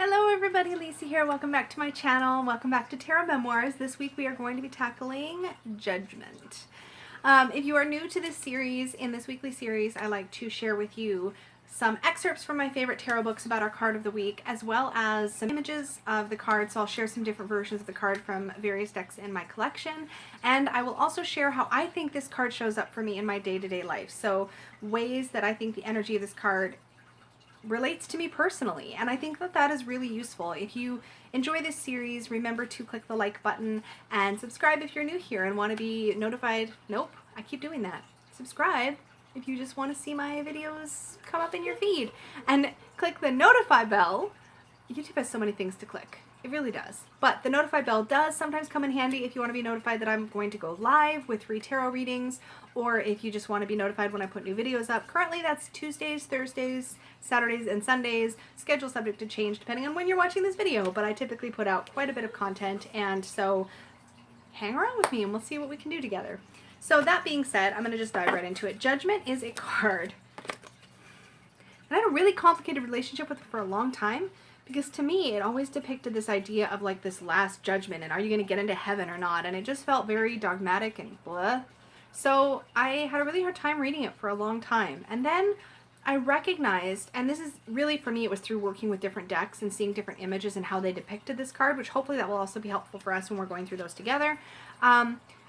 Hello everybody, Lisa here. Welcome back to my channel. Welcome back to Tarot Memoirs. This week we are going to be tackling Judgment. If you are new to this series, in this weekly series, I like to share with you some excerpts from my favorite tarot books about our card of the week, as well as some images of the card. So I'll share some different versions of the card from various decks in my collection. And I will also share how I think this card shows up for me in my day-to-day life. So ways that I think the energy of this card relates to me personally, and I think that that is really useful. If you enjoy this series, remember to click the like button and subscribe if you're new here and want to be notified. Nope, I keep doing that. Subscribe if you just want to see my videos come up in your feed, and click the notify bell. YouTube has so many things to click. It really does. But the notify bell does sometimes come in handy if you want to be notified that I'm going to go live with free tarot readings, or if you just want to be notified when I put new videos up. Currently that's Tuesdays, Thursdays, Saturdays, and Sundays. Schedule subject to change depending on when you're watching this video, but I typically put out quite a bit of content, and so hang around with me and we'll see what we can do together. So that being said, I'm going to just dive right into it. Judgment is a card. And I had a really complicated relationship with it for a long time, because to me, it always depicted this idea of like this last judgment and are you going to get into heaven or not? And it just felt very dogmatic and blah. So I had a really hard time reading it for a long time. And then I recognized, and this is really for me, it was through working with different decks and seeing different images and how they depicted this card, which hopefully that will also be helpful for us when we're going through those together.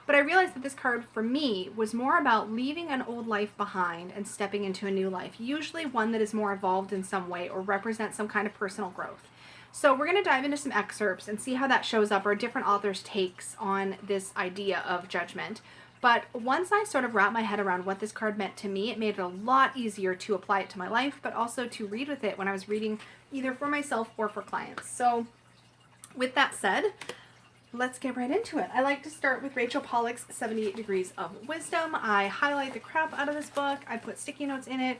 But I realized that this card for me was more about leaving an old life behind and stepping into a new life, usually one that is more evolved in some way or represents some kind of personal growth. So we're going to dive into some excerpts and see how that shows up, or different authors' takes on this idea of judgment. But once I sort of wrapped my head around what this card meant to me, it made it a lot easier to apply it to my life, but also to read with it when I was reading either for myself or for clients. So with that said, let's get right into it. I like to start with Rachel Pollack's 78 Degrees of Wisdom. I highlight the crap out of this book. I put sticky notes in it.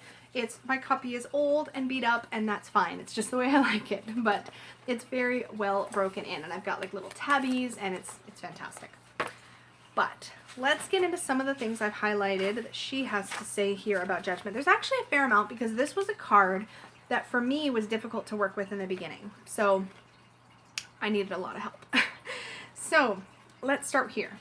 My copy is old and beat up, and that's fine. It's just the way I like it, but it's very well broken in, and I've got like little tabbies, and it's fantastic. But let's get into some of the things I've highlighted that she has to say here about Judgment. There's actually a fair amount, because this was a card that for me was difficult to work with in the beginning. So I needed a lot of help. So let's start here.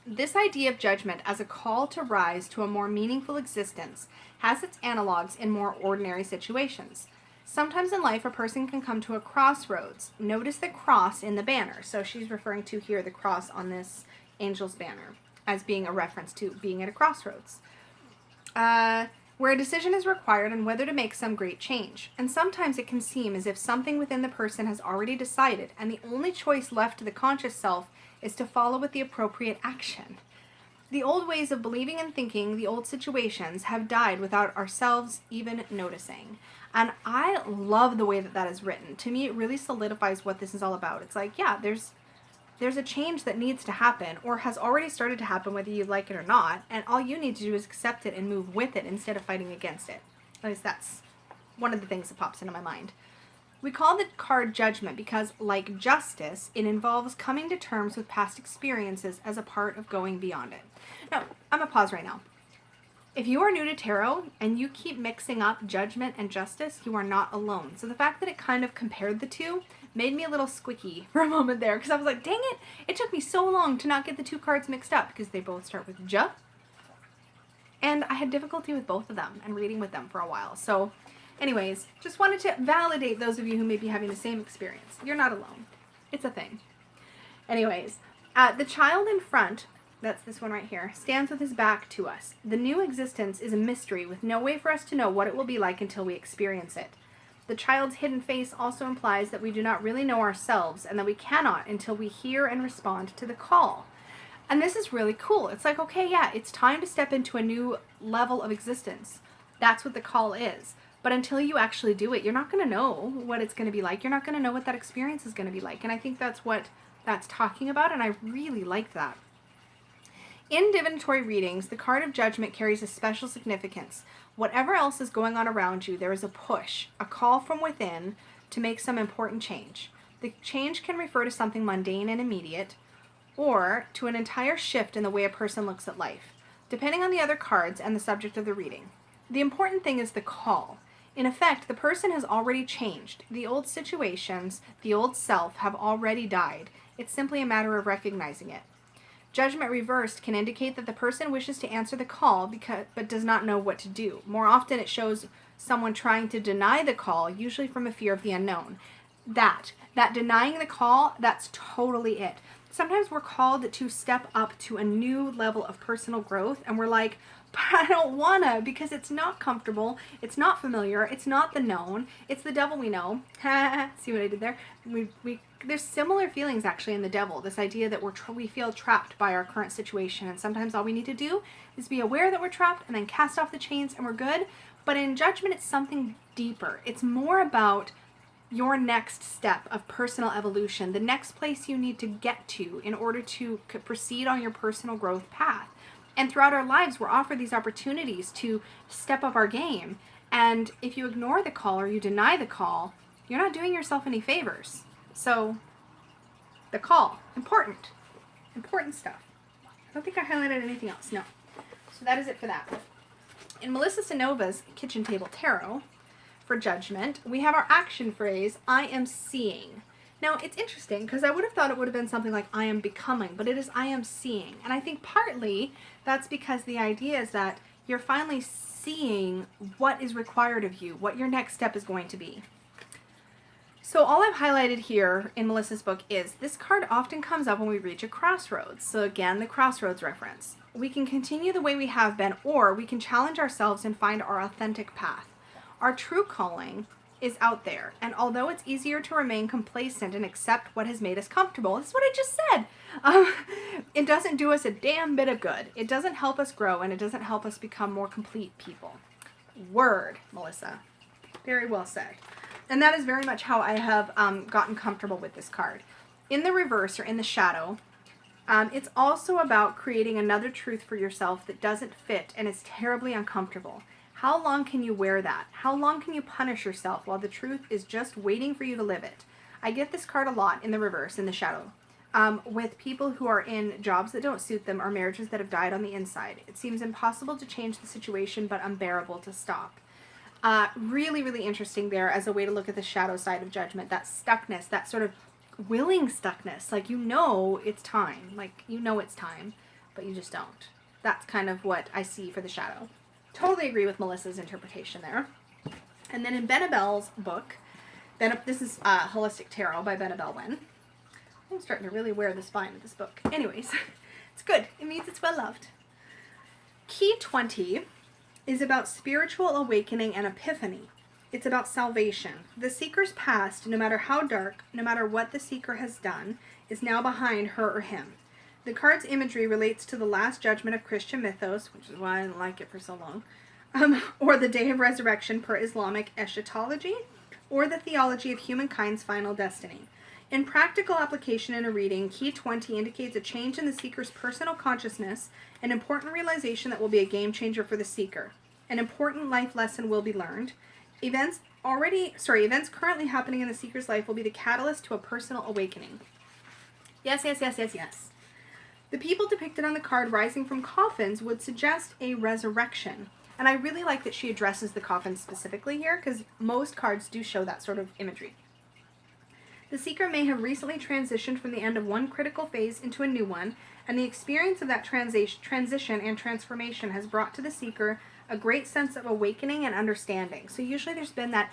This idea of judgment as a call to rise to a more meaningful existence has its analogs in more ordinary situations. Sometimes in life, a person can come to a crossroads. Notice the cross in the banner. So she's referring to here the cross on this angel's banner as being a reference to being at a crossroads, where a decision is required on whether to make some great change. And sometimes it can seem as if something within the person has already decided, and the only choice left to the conscious self is to follow with the appropriate action. The old ways of believing and thinking, the old situations, have died without ourselves even noticing. And I love the way that that is written. To me, it really solidifies what this is all about. It's like, yeah, there's a change that needs to happen, or has already started to happen, whether you like it or not, and all you need to do is accept it and move with it instead of fighting against it. At least that's one of the things that pops into my mind. We call the card Judgment because, like justice, it involves coming to terms with past experiences as a part of going beyond it. Now, I'm going to pause right now. If you are new to tarot and you keep mixing up judgment and justice, you are not alone. So the fact that it kind of compared the two made me a little squeaky for a moment there, because I was like, dang it, it took me so long to not get the two cards mixed up, because they both start with J. And I had difficulty with both of them and reading with them for a while. So anyways, just wanted to validate those of you who may be having the same experience. You're not alone. It's a thing. Anyways, the child in front, that's this one right here, stands with his back to us. The new existence is a mystery with no way for us to know what it will be like until we experience it. The child's hidden face also implies that we do not really know ourselves, and that we cannot until we hear and respond to the call. And this is really cool. It's like, okay, yeah, it's time to step into a new level of existence. That's what the call is. But until you actually do it, you're not going to know what it's going to be like. You're not going to know what that experience is going to be like. And I think that's what that's talking about, and I really like that. In divinatory readings, the card of Judgment carries a special significance. Whatever else is going on around you, there is a push, a call from within to make some important change. The change can refer to something mundane and immediate, or to an entire shift in the way a person looks at life, depending on the other cards and the subject of the reading. The important thing is the call. In effect, the person has already changed. The old situations, the old self, have already died. It's simply a matter of recognizing it. Judgment reversed can indicate that the person wishes to answer the call but does not know what to do. More often it shows someone trying to deny the call, usually from a fear of the unknown. That denying the call, that's totally it. Sometimes we're called to step up to a new level of personal growth, and we're like, but I don't wanna, because it's not comfortable, it's not familiar, it's not the known, it's the devil we know. See what I did there? There's similar feelings actually in the devil, this idea that we feel trapped by our current situation, and sometimes all we need to do is be aware that we're trapped and then cast off the chains and we're good. But in Judgment, it's something deeper. It's more about your next step of personal evolution, the next place you need to get to in order to proceed on your personal growth path. And throughout our lives, we're offered these opportunities to step up our game. And if you ignore the call or you deny the call, you're not doing yourself any favors. So, the call, important stuff. I don't think I highlighted anything else, no. So that is it for that. In Melissa Sanova's Kitchen Table Tarot, for Judgment, we have our action phrase, I am seeing. Now, it's interesting because I would have thought it would have been something like I am becoming, but it is I am seeing. And I think partly that's because the idea is that you're finally seeing what is required of you, what your next step is going to be. So all I've highlighted here in Melissa's book is this card often comes up when we reach a crossroads. So again, the crossroads reference. We can continue the way we have been, or we can challenge ourselves and find our authentic path. Our true calling is out there, and although it's easier to remain complacent and accept what has made us comfortable, this is what I just said, it doesn't do us a damn bit of good. It doesn't help us grow, and it doesn't help us become more complete people. Word, Melissa. Very well said. And that is very much how I have gotten comfortable with this card. In the reverse, or in the shadow, it's also about creating another truth for yourself that doesn't fit and is terribly uncomfortable. How long can you wear that? How long can you punish yourself while the truth is just waiting for you to live it? I get this card a lot in the reverse, in the shadow, with people who are in jobs that don't suit them or marriages that have died on the inside. It seems impossible to change the situation, but unbearable to stop. Really, really interesting there as a way to look at the shadow side of Judgment, that stuckness, that sort of willing stuckness. Like, you know it's time. Like, you know it's time, but you just don't. That's kind of what I see for the shadow. Totally agree with Melissa's interpretation there. And then in Benabelle's book, this is Holistic Tarot by Benabelle Wen. I'm starting to really wear the spine of this book. Anyways, it's good. It means it's well loved. Key 20 is about spiritual awakening and epiphany. It's about salvation. The seeker's past, no matter how dark, no matter what the seeker has done, is now behind her or him. The card's imagery relates to the last judgment of Christian mythos, which is why I didn't like it for so long, or the day of resurrection per Islamic eschatology, or the theology of humankind's final destiny. In practical application in a reading, Key 20 indicates a change in the seeker's personal consciousness, an important realization that will be a game changer for the seeker. An important life lesson will be learned. Events currently happening in the seeker's life will be the catalyst to a personal awakening. Yes, yes, yes, yes, yes. The people depicted on the card rising from coffins would suggest a resurrection. And I really like that she addresses the coffins specifically here, because most cards do show that sort of imagery. The seeker may have recently transitioned from the end of one critical phase into a new one, and the experience of that transition and transformation has brought to the seeker a great sense of awakening and understanding. So usually there's been that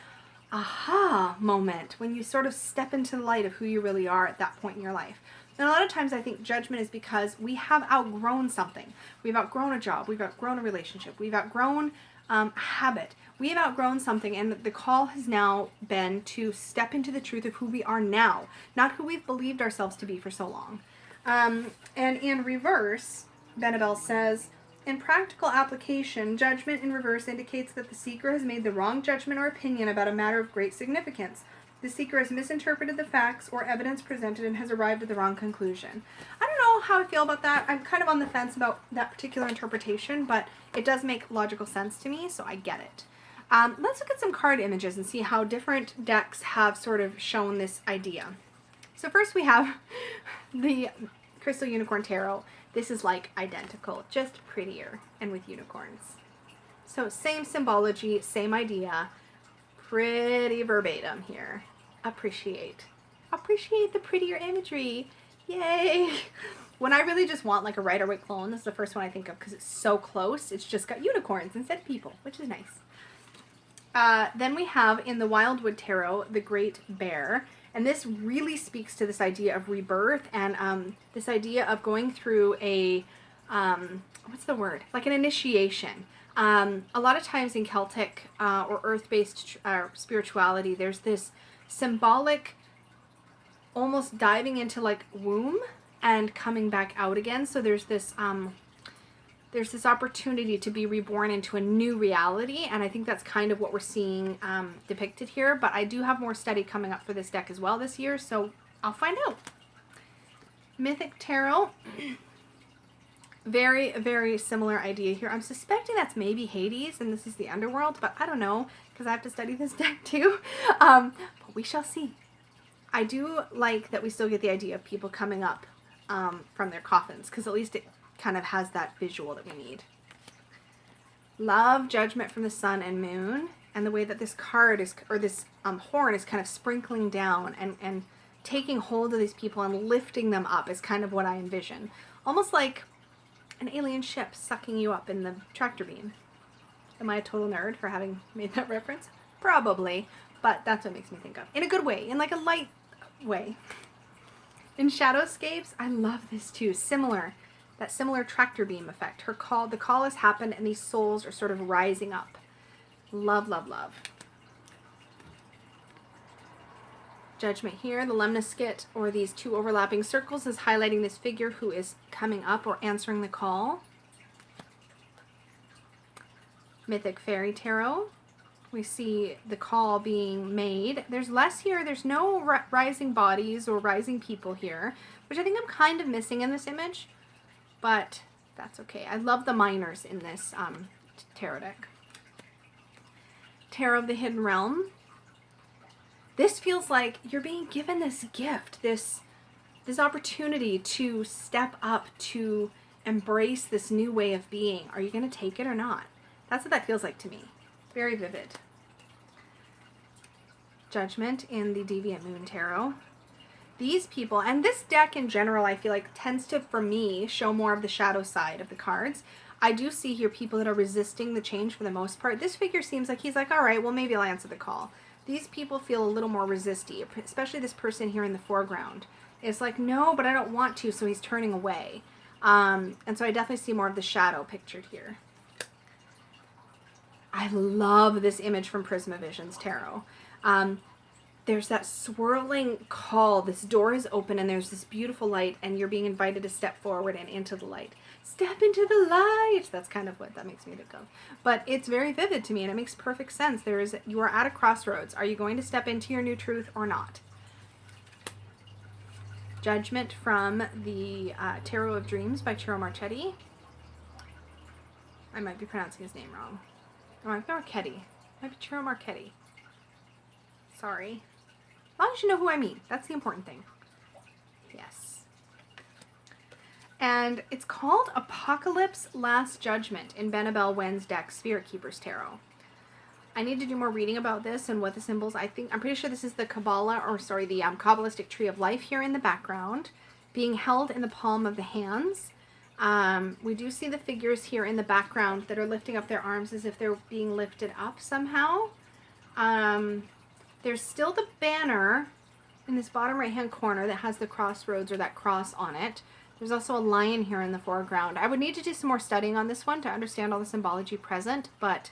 aha moment when you sort of step into the light of who you really are at that point in your life. And a lot of times I think Judgment is because we have outgrown something. We've outgrown a job. We've outgrown a relationship. We've outgrown a habit. We have outgrown something, and the call has now been to step into the truth of who we are now, not who we've believed ourselves to be for so long. And in reverse, Benabelle says, in practical application, Judgment in reverse indicates that the seeker has made the wrong judgment or opinion about a matter of great significance. The seeker has misinterpreted the facts or evidence presented and has arrived at the wrong conclusion. I don't know how I feel about that. I'm kind of on the fence about that particular interpretation, but it does make logical sense to me, so I get it. Let's look at some card images and see how different decks have sort of shown this idea. So first we have the Crystal Unicorn Tarot. This is like identical, just prettier and with unicorns. So same symbology, same idea. pretty verbatim here. Appreciate the prettier imagery. Yay. When I really just want like a Rider-Waite clone, this is the first one I think of because it's so close. It's just got unicorns instead of people, which is nice. Then we have in the Wildwood Tarot, the Great Bear. And this really speaks to this idea of rebirth and this idea of going through a, what's the word? Like an initiation. A lot of times in Celtic or earth-based spirituality, there's this symbolic almost diving into like womb and coming back out again. So there's this opportunity to be reborn into a new reality, and I think that's kind of what we're seeing depicted here. But I do have more study coming up for this deck as well this year, so I'll find out. Mythic Tarot. Very, very similar idea here. I'm suspecting that's maybe Hades and this is the underworld, but I don't know because I have to study this deck too. But we shall see. I do like that we still get the idea of people coming up from their coffins, because at least it kind of has that visual that we need. Love, Judgment from the Sun and Moon, and the way that this card is, or this horn is kind of sprinkling down and taking hold of these people and lifting them up is kind of what I envision. Almost like an alien ship sucking you up in the tractor beam. Am I a total nerd for having made that reference? Probably, but that's what it makes me think of. In a good way, in like a light way. In Shadowscapes, I love this too. Similar. That similar tractor beam effect. The call has happened and these souls are sort of rising up. Love, love, love. Judgment here. The lemniscate, or these two overlapping circles, is highlighting this figure who is coming up or answering the call. Mythic Fairy Tarot. We see the call being made. There's less here. There's no rising bodies or rising people here, which I think I'm kind of missing in this image, but that's okay. I love the minors in this tarot deck. Tarot of the Hidden Realm. This feels like you're being given this gift, this opportunity to step up, to embrace this new way of being. Are you going to take it or not? That's what that feels like to me. Very vivid. Judgment in the Deviant Moon Tarot. These people, and this deck in general, I feel like tends to, for me, show more of the shadow side of the cards. I do see here people that are resisting the change for the most part. This figure seems like he's like, all right, well, maybe I'll answer the call. These people feel a little more resisty, especially this person here in the foreground. It's like, no, but I don't want to, so he's turning away. And so I definitely see more of the shadow pictured here. I love this image from Prismavision's Tarot. There's that swirling call. This door is open and there's this beautiful light and you're being invited to step forward and into the light. Step into the light. That's kind of what that makes me think of. But it's very vivid to me and it makes perfect sense. You are at a crossroads. Are you going to step into your new truth or not? Judgment from the Tarot of Dreams by Ciro Marchetti. I might be pronouncing his name wrong. Oh, I've got Marchetti. It might be Ciro Marchetti. Sorry. As long as you know who I mean. That's the important thing. Yes. And it's called Apocalypse Last Judgment in Benabel Wen's deck, Spirit Keeper's Tarot. I need to do more reading about this and what the symbols. I'm pretty sure this is the Kabbalah, or sorry, the Kabbalistic Tree of Life here in the background, being held in the palm of the hands. We do see the figures here in the background that are lifting up their arms as if they're being lifted up somehow. There's still the banner in this bottom right hand corner that has the crossroads or that cross on it. There's also a lion here in the foreground. I would need to do some more studying on this one to understand all the symbology present, but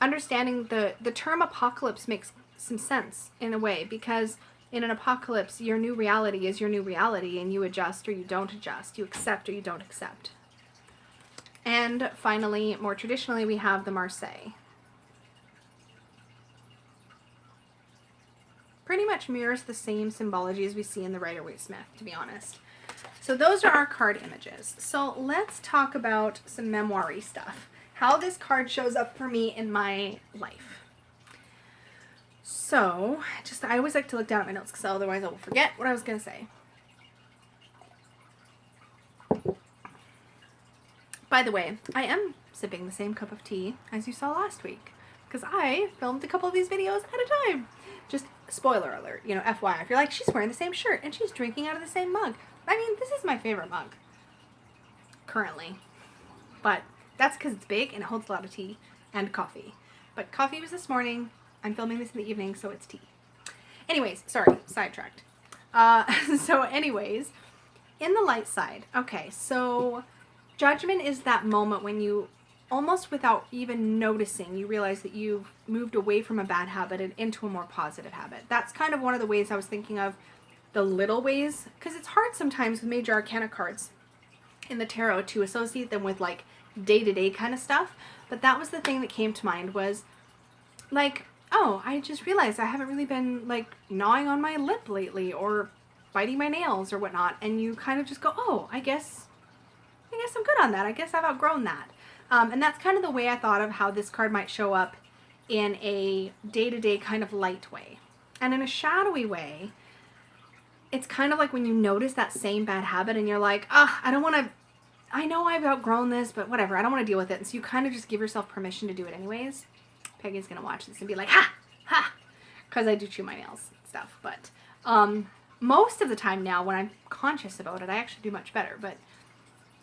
understanding the term apocalypse makes some sense in a way, because in an apocalypse, your new reality is your new reality, and you adjust or you don't adjust. You accept or you don't accept. And finally, more traditionally, we have the Marseille. Pretty much mirrors the same symbology as we see in the Rider-Waite Smith, to be honest. So those are our card images. So let's talk about some memoir-y stuff. How this card shows up for me in my life. So, I always like to look down at my notes because otherwise I will forget what I was going to say. By the way, I am sipping the same cup of tea as you saw last week, because I filmed a couple of these videos at a time. Just spoiler alert, you know, FYI, if you're like, she's wearing the same shirt and she's drinking out of the same mug. I mean, this is my favorite mug currently, but that's because it's big and it holds a lot of tea and coffee. But coffee was this morning. I'm filming this in the evening, so it's tea. Anyways, sorry, sidetracked. So anyways, in the light side, okay, so judgment is that moment when you, almost without even noticing, you realize that you've moved away from a bad habit and into a more positive habit. That's kind of one of the ways I was thinking of, the little ways, because it's hard sometimes with major arcana cards in the tarot to associate them with like day-to-day kind of stuff. But that was the thing that came to mind, was like, oh, I just realized I haven't really been like gnawing on my lip lately or biting my nails or whatnot. And you kind of just go, oh, I guess I'm good on that. I guess I've outgrown that. And that's kind of the way I thought of how this card might show up in a day-to-day kind of light way. And in a shadowy way, it's kind of like when you notice that same bad habit and you're like, I know I've outgrown this, but whatever, I don't want to deal with it. And so you kind of just give yourself permission to do it anyways. Peggy's going to watch this and be like, ha, ha, because I do chew my nails and stuff. But most of the time now when I'm conscious about it, I actually do much better. But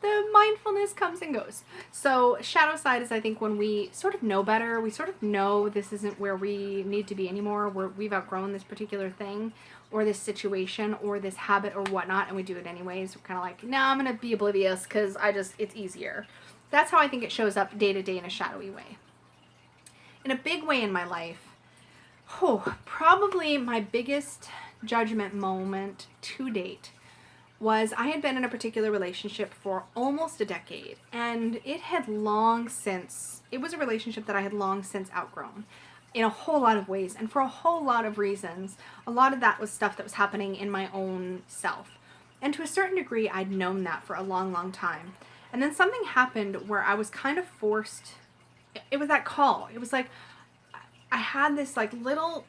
the mindfulness comes and goes. So shadow side is, I think, when we sort of know better, we sort of know this isn't where we need to be anymore, we've outgrown this particular thing or this situation or this habit or whatnot, and we do it anyways. We're kind of like, no, I'm going to be oblivious because it's easier. That's how I think it shows up day to day in a shadowy way. In a big way in my life, probably my biggest judgment moment to date was I had been in a particular relationship for almost a decade, and it was a relationship that I had long since outgrown in a whole lot of ways and for a whole lot of reasons. A lot of that was stuff that was happening in my own self. And to a certain degree, I'd known that for a long, long time. And then something happened where I was kind of forced. It was that call. It was like I had this like little,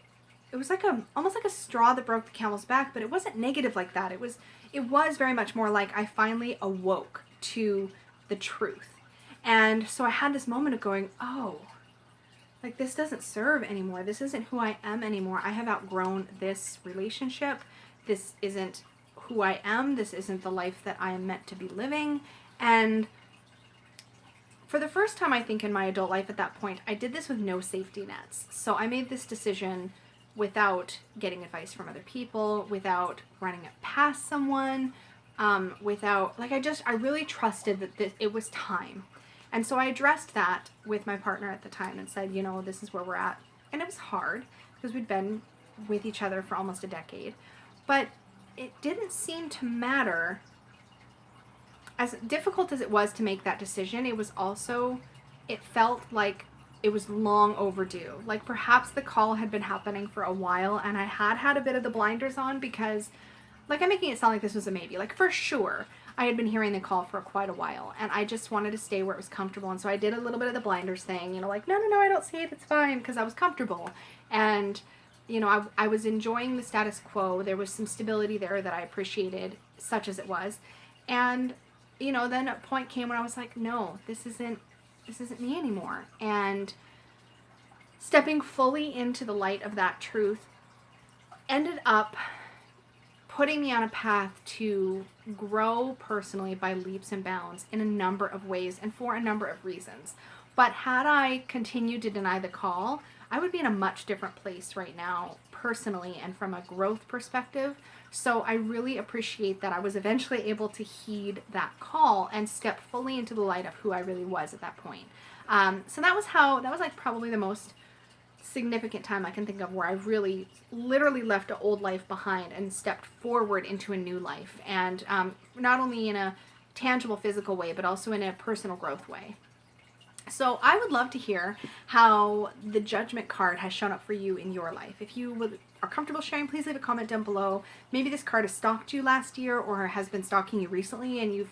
it was like almost like a straw that broke the camel's back, but it wasn't negative like that. It was very much more like I finally awoke to the truth. And so I had this moment of going, oh, like this doesn't serve anymore. This isn't who I am anymore. I have outgrown this relationship. This isn't who I am. This isn't the life that I am meant to be living. And for the first time, I think, in my adult life at that point, I did this with no safety nets. So I made this decision without getting advice from other people, without running it past someone, without, like, I really trusted that it was time. And so I addressed that with my partner at the time and said, you know, this is where we're at. And it was hard because we'd been with each other for almost a decade. But it didn't seem to matter. As difficult as it was to make that decision, it felt like it was long overdue. Like perhaps the call had been happening for a while and I had a bit of the blinders on because, like, I'm making it sound like this was a maybe. Like, for sure, I had been hearing the call for quite a while and I just wanted to stay where it was comfortable. And so I did a little bit of the blinders thing, you know, like, no, I don't see it, it's fine, because I was comfortable. And, you know, I was enjoying the status quo. There was some stability there that I appreciated, such as it was. And, you know, then a point came when I was like, no, this isn't me anymore. And stepping fully into the light of that truth ended up putting me on a path to grow personally by leaps and bounds in a number of ways and for a number of reasons. But had I continued to deny the call, I would be in a much different place right now personally and from a growth perspective. So I really appreciate that I was eventually able to heed that call and step fully into the light of who I really was at that point. So that was like probably the most significant time I can think of where I really literally left an old life behind and stepped forward into a new life. And not only in a tangible physical way, but also in a personal growth way. So I would love to hear how the Judgment card has shown up for you in your life. If you are comfortable sharing, please leave a comment down below. Maybe this card has stalked you last year or has been stalking you recently and you've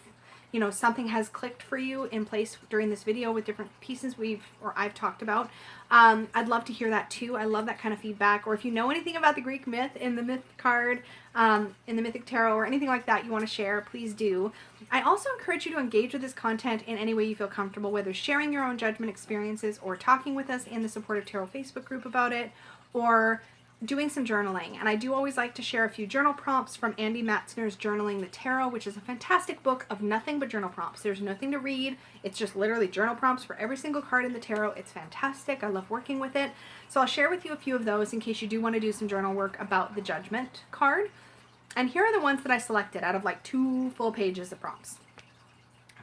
you know, something has clicked for you in place during this video with different pieces I've talked about. I'd love to hear that too. I love that kind of feedback. Or if you know anything about the Greek myth in the myth card, in the Mythic Tarot, or anything like that you want to share, please do. I also encourage you to engage with this content in any way you feel comfortable, whether sharing your own judgment experiences or talking with us in the Supportive Tarot Facebook group about it, or doing some journaling. And I do always like to share a few journal prompts from Andy Matzner's Journaling the Tarot, which is a fantastic book of nothing but journal prompts. There's nothing to read. It's just literally journal prompts for every single card in the tarot. It's fantastic. I love working with it. So I'll share with you a few of those in case you do want to do some journal work about the Judgment card. And here are the ones that I selected out of like 2 full pages of prompts.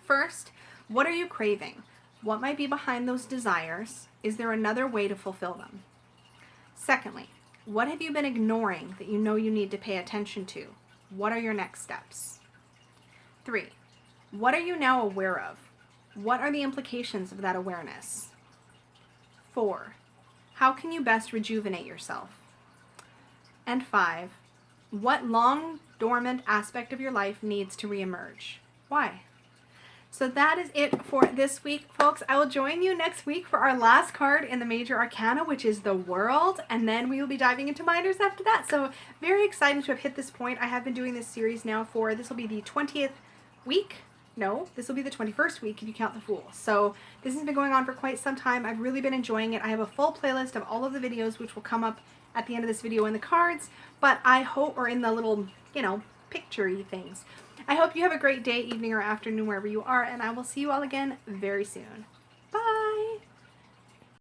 First, what are you craving? What might be behind those desires? Is there another way to fulfill them? Secondly, what have you been ignoring that you know you need to pay attention to? What are your next steps? 3, what are you now aware of? What are the implications of that awareness? 4, how can you best rejuvenate yourself? And 5, what long-dormant aspect of your life needs to reemerge? Why? So that is it for this week, folks. I will join you next week for our last card in the Major Arcana, which is the World, and then we will be diving into Minors after that. So very excited to have hit this point. I have been doing this series now for, this will be the 20th week. No, this will be the 21st week if you count the Fool. So this has been going on for quite some time. I've really been enjoying it. I have a full playlist of all of the videos, which will come up at the end of this video in the cards, but I hope, or in the little, you know, picture-y things. I hope you have a great day, evening, or afternoon wherever you are, and I will see you all again very soon. Bye!